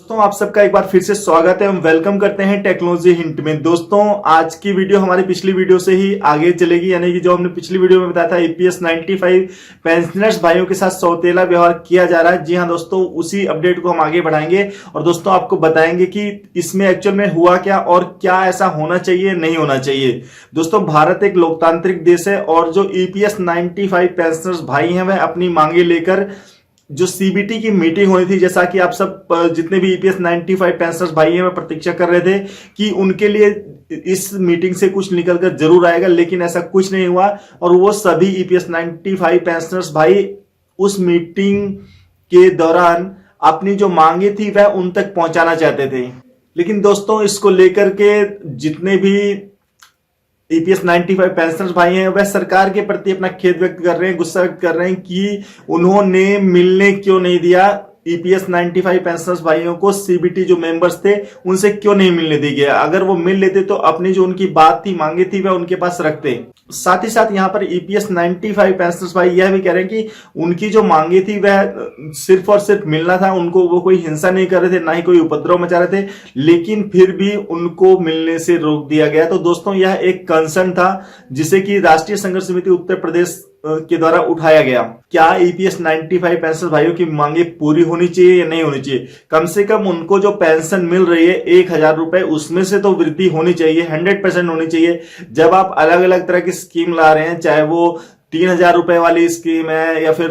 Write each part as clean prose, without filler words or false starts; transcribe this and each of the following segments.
दोस्तों आप सबका एक बार फिर से स्वागत है। हम वेलकम करते हैं टेक्नोलॉजी हिंट में। दोस्तों आज की वीडियो हमारी पिछली वीडियो से ही आगे चलेगी, यानी कि जो हमने पिछली वीडियो में बताया था ईपीएस 95 पेंशनर्स भाइयों के साथ सौतेला व्यवहार किया जा रहा है। जी हां दोस्तों, उसी अपडेट को हम आगे बढ़ाएंगे और दोस्तों आपको बताएंगे कि इसमें एक्चुअल में हुआ क्या और क्या ऐसा होना चाहिए नहीं होना चाहिए। दोस्तों भारत एक लोकतांत्रिक देश है और जो ईपीएस 95 पेंशनर्स भाई हैं वह अपनी मांगे लेकर जो सीबीटी की मीटिंग हुई थी, जैसा कि आप सब जितने भी ईपीएस 95 पेंशनर्स भाई हैं वह प्रतीक्षा कर रहे थे कि उनके लिए इस मीटिंग से कुछ निकलकर जरूर आएगा, लेकिन ऐसा कुछ नहीं हुआ और वो सभी ईपीएस 95 पेंशनर्स भाई उस मीटिंग के दौरान अपनी जो मांगे थी वह उन तक पहुंचाना चाहते थे। लेकिन दोस्तों इसको लेकर के जितने भी ईपीएस 95 पेंशनर्स भाई हैं वह सरकार के प्रति अपना खेद व्यक्त कर रहे हैं, गुस्सा व्यक्त कर रहे हैं कि उन्होंने मिलने क्यों नहीं दिया ईपीएस 95 पेंशनर्स भाइयों को। सीबीटी जो मेंबर्स थे उनसे क्यों नहीं मिलने दी गया। अगर वो मिल लेते तो अपनी जो उनकी बात थी, मांगे थी, वह उनके पास रखते। साथ ही साथ यहाँ पर ईपीएस 95 पेंशनर्स भाई यह भी कह रहे हैं कि उनकी जो मांगे थी वह सिर्फ और सिर्फ मिलना था, उनको वो कोई हिंसा नहीं कर रहे थे, ना ही कोई उपद्रव मचा रहे थे, लेकिन फिर भी उनको मिलने से रोक दिया गया। तो दोस्तों यह एक कंसर्न था जिसे कि राष्ट्रीय संघर्ष समिति उत्तर प्रदेश के द्वारा उठाया गया। क्या ईपीएस 95 पेंशन भाइयों की मांगे पूरी होनी चाहिए या नहीं होनी चाहिए। कम से कम उनको जो पेंशन मिल रही है 1000 रुपए, उसमें से तो वृद्धि होनी चाहिए, 100% होनी चाहिए। जब आप अलग अलग तरह की स्कीम ला रहे हैं, चाहे वो 3000 रुपए वाली स्कीम है या फिर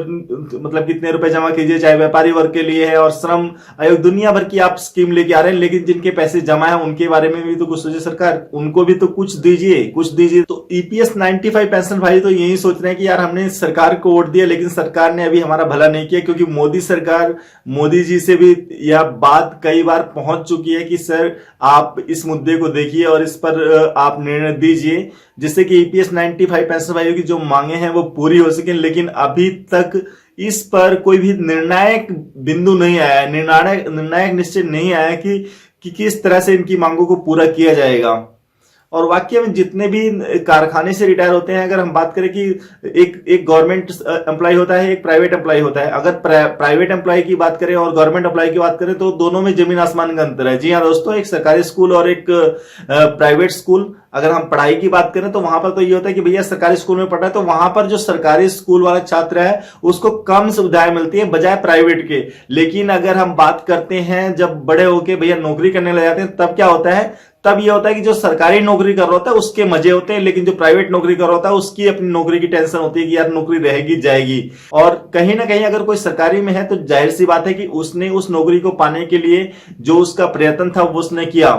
मतलब कितने रुपए जमा कीजिए, चाहे व्यापारी वर्ग के लिए है और श्रम आयोग, दुनिया भर की आप स्कीम लेके आ रहे हैं, लेकिन जिनके पैसे जमा है उनके बारे में भी तो कुछ सोचिए सरकार, उनको भी तो कुछ दीजिए। तो ईपीएस 95 पेंशन भाई तो यही सोच रहे हैं कि यार हमने सरकार को वोट दिया लेकिन सरकार ने अभी हमारा भला नहीं किया, क्योंकि मोदी जी से भी यह बात कई बार पहुंच चुकी है कि सर आप इस मुद्दे को देखिए और इस पर आप निर्णय दीजिए जिससे कि ईपीएस 95 पेंशन भाइयों की जो मांगे हैं वो पूरी हो सके। लेकिन अभी तक इस पर कोई भी निर्णायक बिंदु नहीं आया है, निर्णायक निश्चय नहीं आया कि किस तरह से इनकी मांगों को पूरा किया जाएगा। और वाकई में जितने भी कारखाने से रिटायर होते हैं, अगर हम बात करें कि एक गवर्नमेंट एम्प्लॉय होता है, एक प्राइवेट एम्प्लॉय होता है, अगर प्राइवेट एम्प्लॉय की बात करें और गवर्नमेंट एम्प्लॉय की बात करें तो दोनों में जमीन आसमान का अंतर है। जी हाँ दोस्तों, एक सरकारी स्कूल और एक प्राइवेट स्कूल, अगर हम पढ़ाई की बात करें तो वहां पर तो ये होता है कि भैया सरकारी स्कूल में पढ़ रहा है तो वहां पर जो सरकारी स्कूल वाला छात्र है उसको कम सुविधाएं मिलती है बजाय प्राइवेट के। लेकिन अगर हम बात करते हैं जब बड़े होके भैया नौकरी करने लग जाते हैं, तब क्या होता है, तब ये होता है कि जो सरकारी नौकरी कर रहा होता है उसके मजे होते हैं, लेकिन जो प्राइवेट नौकरी कर रहा होता है उसकी अपनी नौकरी की टेंशन होती है कि यार नौकरी रहेगी जाएगी। और कहीं ना कहीं अगर कोई सरकारी में है तो जाहिर सी बात है कि उसने उस नौकरी को पाने के लिए जो उसका प्रयत्न था वो उसने किया,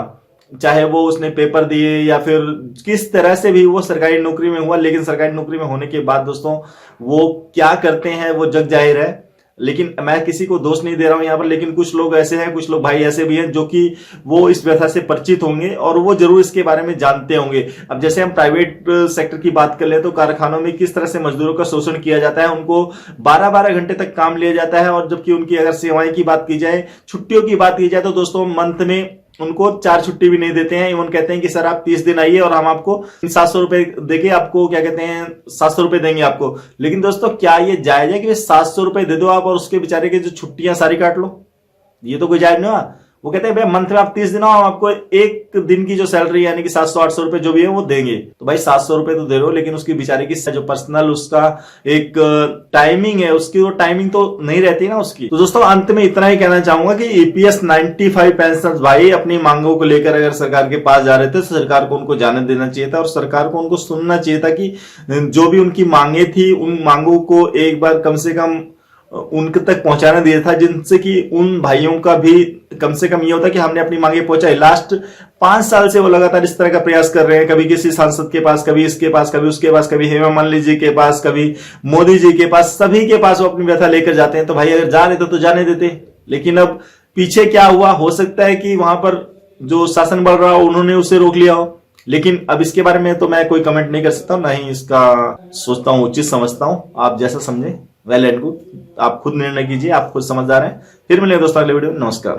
चाहे वो उसने पेपर दिए या फिर किस तरह से भी वो सरकारी नौकरी में हुआ। लेकिन सरकारी नौकरी में होने के बाद दोस्तों वो क्या करते हैं वो जग जाहिर है। लेकिन मैं किसी को दोष नहीं दे रहा हूं यहां पर, लेकिन कुछ लोग ऐसे हैं, कुछ लोग भाई ऐसे भी हैं जो कि वो इस व्यथा से परिचित होंगे और वो जरूर इसके बारे में जानते होंगे। अब जैसे हम प्राइवेट सेक्टर की बात कर ले तो कारखानों में किस तरह से मजदूरों का शोषण किया जाता है, उनको 12-12 घंटे तक काम लिया जाता है और जबकि उनकी अगर सेवाएं की बात की जाए, छुट्टियों की बात की जाए तो दोस्तों मंथ में उनको 4 छुट्टी भी नहीं देते हैं। इवन कहते हैं कि सर आप 30 दिन आइए और हम आपको 700 रुपए देके आपको क्या कहते हैं 700 रुपए देंगे आपको। लेकिन दोस्तों क्या ये जायज है कि 700 रुपए दे दो आप और उसके बेचारे की जो छुट्टियां सारी काट लो? ये तो कोई जायज नहीं हुआ। वो कहते हैं भाई मंथ में आप 30 दिन आओ, हम आपको एक दिन की जो सैलरी यानी कि 700-800 रुपए जो भी है वो देंगे। तो भाई 700 रुपए तो दे रहे हो, लेकिन उसकी बेचारे की जो पर्सनल उसका एक टाइमिंग है, उसकी वो टाइमिंग तो नहीं रहती ना उसकी। तो दोस्तों अंत में इतना ही कहना चाहूंगा कि ईपीएस 95 पेंशनर्स भाई अपनी मांगों को लेकर अगर सरकार के पास जा रहे थे तो सरकार को उनको जाने देना चाहिए था और सरकार को उनको सुनना चाहिए था कि जो भी उनकी मांगे थी उन मांगों को एक बार कम से कम उनके तक पहुंचाना दिया था, जिनसे कि उन भाइयों का भी कम से कम ये होता कि हमने अपनी मांगे पहुंचाई। लास्ट 5 साल से वो लगातार इस तरह का प्रयास कर रहे हैं, कभी किसी सांसद के पास, कभी इसके पास, कभी उसके पास, कभी हेमा मालिनी जी के पास, कभी मोदी जी के पास, सभी के पास वो अपनी व्यथा लेकर जाते हैं। तो भाई अगर जा रहे थे तो जाने देते। लेकिन अब पीछे क्या हुआ, हो सकता है कि वहां पर जो शासन बढ़ रहा हो उन्होंने उसे रोक लिया हो, लेकिन अब इसके बारे में तो मैं कोई कमेंट नहीं कर सकता, ना ही इसका सोचता हूं उचित समझता हूं। आप जैसा समझे वेल एंड गुड, आप खुद निर्णय कीजिए, आप खुद समझदार हैं। फिर मिलेंगे दोस्तों अगले वीडियो में। नमस्कार।